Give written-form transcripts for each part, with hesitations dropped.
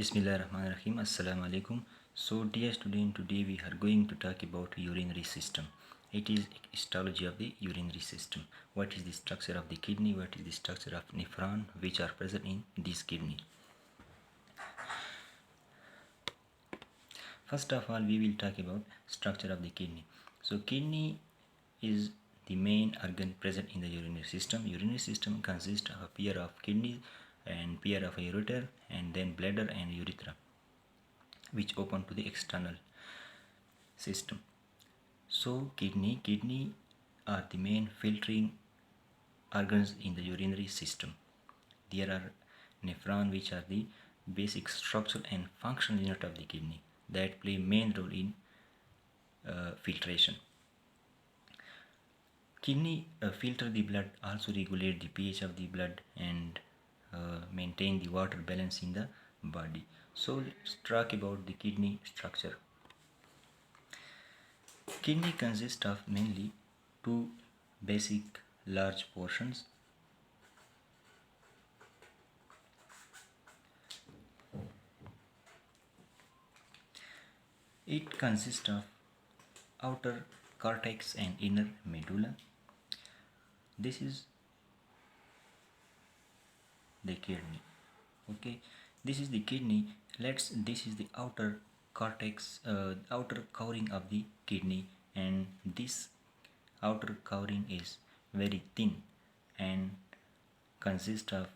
Bismillahirrahmanirrahim. Assalamu alaikum. So dear student, today we are going to talk about urinary system. It is histology of the urinary system. What is the structure of the kidney? What is the structure of nephron which are present in this kidney? First of all, we will talk about structure of the kidney. So kidney is the main organ present in the urinary system. Urinary system consists of a pair of kidneys and pair of ureter and then bladder and urethra, which open to the external system. So kidney are the main filtering organs in the urinary system. There are nephron, which are the basic structural and functional unit of the kidney that play main role in filtration. Kidney filter the blood, also regulate the pH of the blood and maintain the water balance in the body. So let's talk about the kidney structure. Kidney consists of mainly two basic large portions. It consists of outer cortex and inner medulla. This is the kidney. Okay, this is the kidney. This is the outer cortex, outer covering of the kidney, and this outer covering is very thin and consists of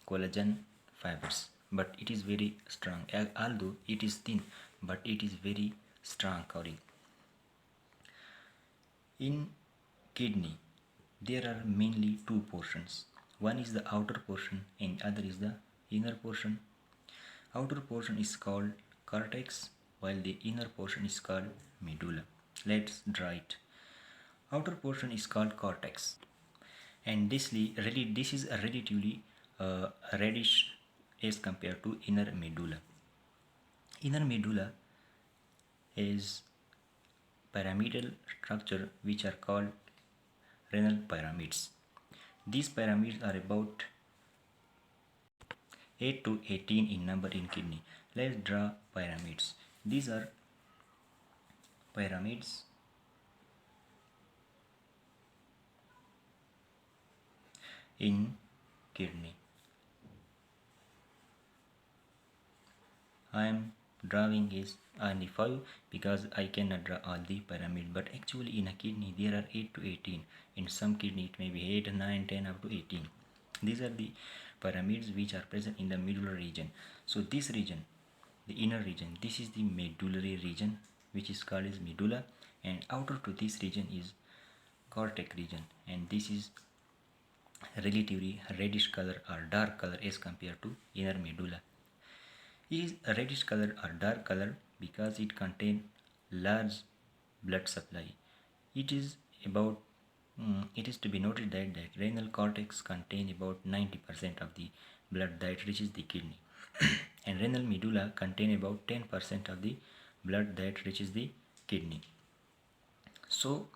collagen fibers, but it is very strong. Although it is thin, but it is very strong covering. In kidney, there are mainly two portions. One is the outer portion and other is the inner portion. Outer portion is called cortex, while the inner portion is called medulla. Let's draw it. Outer portion is called cortex, and this is a relatively reddish as compared to inner medulla. Inner medulla is pyramidal structure which are called renal pyramids. These pyramids are about 8 to 18 in number in kidney. Let's draw pyramids. These are pyramids in kidney. I am drawing is only 5 because I cannot draw all the pyramid, but actually in a kidney there are 8 to 18. In some kidney it may be 8, 9, 10 up to 18. These are the pyramids which are present in the medullary region. So this region, the inner region, this is the medullary region which is called as medulla, and outer to this region is cortex region, and this is relatively reddish color or dark color as compared to inner medulla. It is a reddish color or dark color because it contains large blood supply. It is to be noted that renal cortex contains about 90% of the blood that reaches the kidney, and renal medulla contain about 10% of the blood that reaches the kidney. So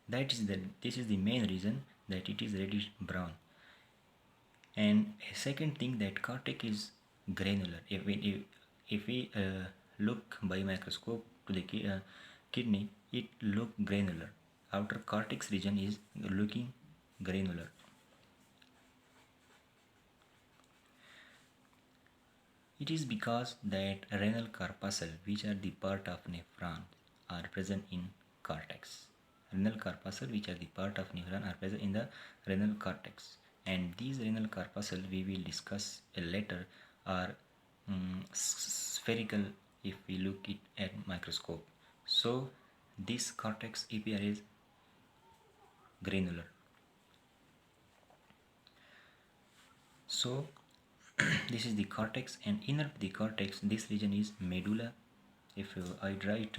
this is the main reason that it is reddish brown. And a second thing, that cortex is granular. If we look by microscope to the kidney, it look granular. Outer cortex region is looking granular. It is because that renal corpuscle, which are the part of nephron, are present in cortex. Renal corpuscle, which are the part of nephron, are present in the renal cortex, and these renal corpuscle we will discuss later are spherical if we look it at microscope. So this cortex appear is granular. So this is the cortex, and inner the cortex, this region is medulla. If I draw it,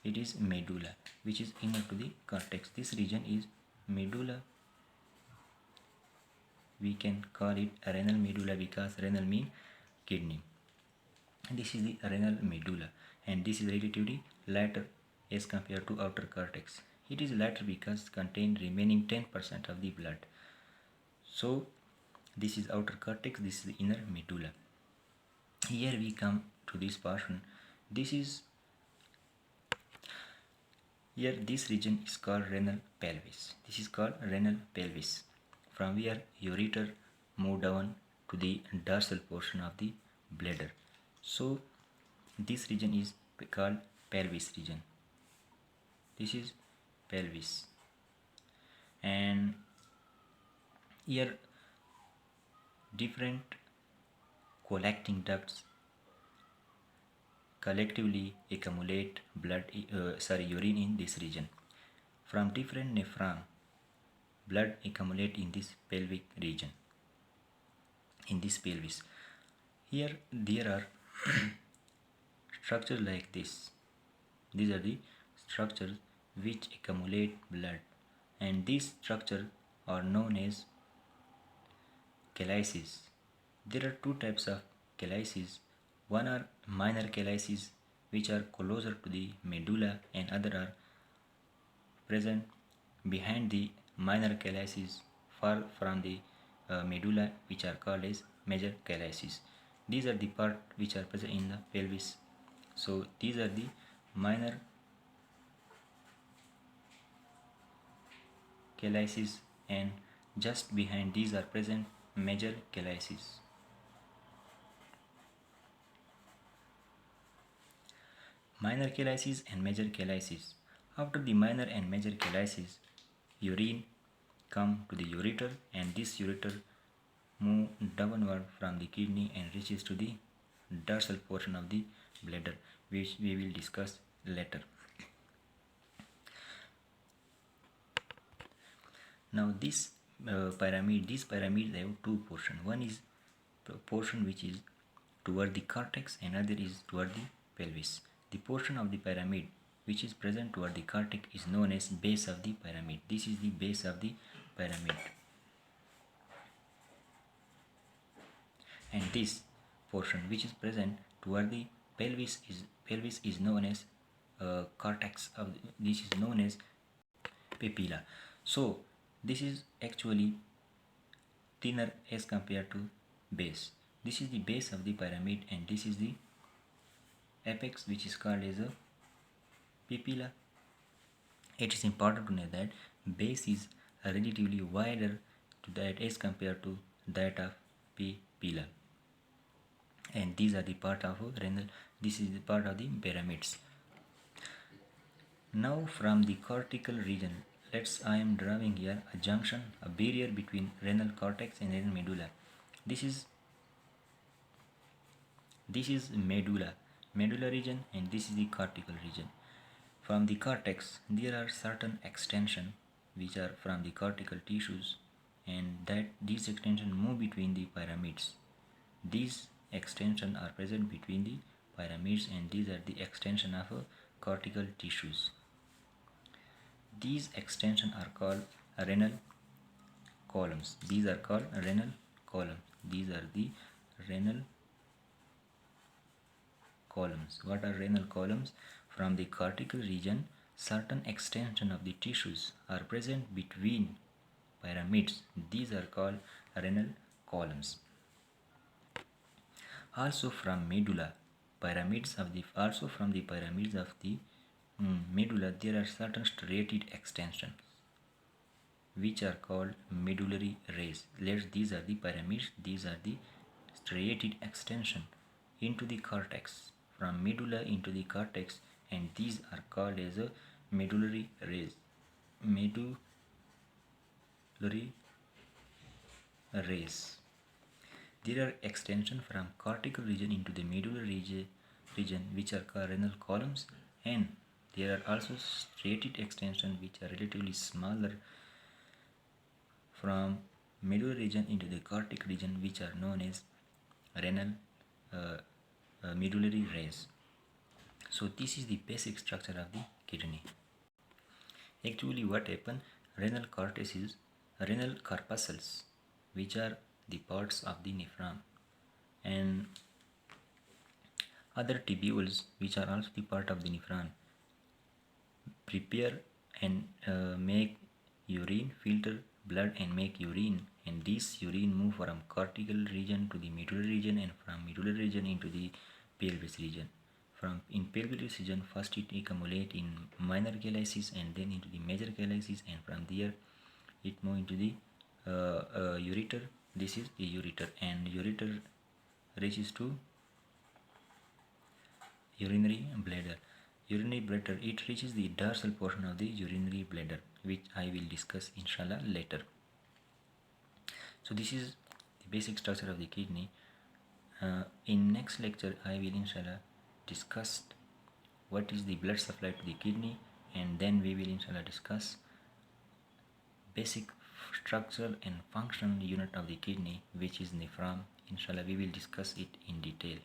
it is medulla, which is inner to the cortex. This region is medulla. We can call it renal medulla because renal mean kidney. This is the renal medulla, and this is relatively lighter as compared to outer cortex. It is lighter because it contains remaining 10% of the blood. So this is outer cortex, this is the inner medulla. Here we come to this portion. This is Here this region is called renal pelvis. This is called renal pelvis. From where ureter move down to the dorsal portion of the bladder. So this region is called pelvis region. This is pelvis, and here different collecting ducts collectively accumulate urine in this region. From different nephron, blood accumulate in this pelvic region, in this pelvis. Here there are structures like this. These are the structures which accumulate blood, and these structures are known as calyces. There are two types of calyces. One are minor calyces, which are closer to the medulla, and other are present behind the minor calyces, far from the medulla, which are called as major calyces. These are the part which are present in the pelvis. So these are the minor calyces, and just behind these are present major calyces. Minor calyces and major calyces. After the minor and major calyces, urine come to the ureter, and this ureter move downward from the kidney and reaches to the dorsal portion of the bladder, which we will discuss later. Now these pyramids have two portions. One is portion which is toward the cortex, and other is toward the pelvis. The portion of the pyramid which is present toward the cortex is known as base of the pyramid. This is the base of the pyramid. And this portion which is present toward the pelvis is known as cortex of this is known as papilla. So this is actually thinner as compared to base. This is the base of the pyramid, and this is the apex, which is called as a papilla. It is important to know that base is relatively wider to that as compared to that of papilla, and these are the part of renal. This is the part of the pyramids. Now from the cortical region, I am drawing here a junction, a barrier between renal cortex and renal medulla. This is medulla region, and this is the cortical region. From the cortex, there are certain extension which are from the cortical tissues, and that these extension move between the pyramids. These extension are present between the pyramids, and these are the extension of cortical tissues. These extensions are called renal columns. These are called renal columns. These are the renal columns. What are renal columns? From the cortical region, certain extension of the tissues are present between pyramids. These are called renal columns. Also from medulla, pyramids of the medulla, there are certain striated extensions which are called medullary rays. These are the pyramids. These are the striated extension into the cortex, from medulla into the cortex, and these are called as a medullary rays. Medullary rays. There are extension from cortical region into the medullary region which are called renal columns, and there are also striated extension which are relatively smaller from medullary region into the cortical region, which are known as renal medullary rays. So this is the basic structure of the kidney. Actually what happens, renal corpuscles, which are the parts of the nephron, and other tubules which are also the part of the nephron, prepare and make urine, filter blood and make urine, and this urine move from cortical region to the medullary region, and from medullary region into the pelvis region. From in pelvis region, first it accumulate in minor calyces and then into the major calyces, and from there it move into the ureter. This is a ureter, and ureter reaches to urinary bladder. Urinary bladder, it reaches the dorsal portion of the urinary bladder, which I will discuss inshallah later. So this is the basic structure of the kidney. In next lecture I will inshallah discuss what is the blood supply to the kidney, and then we will inshallah discuss basic structure and functional unit of the kidney, which is nephron. Inshallah we will discuss it in detail.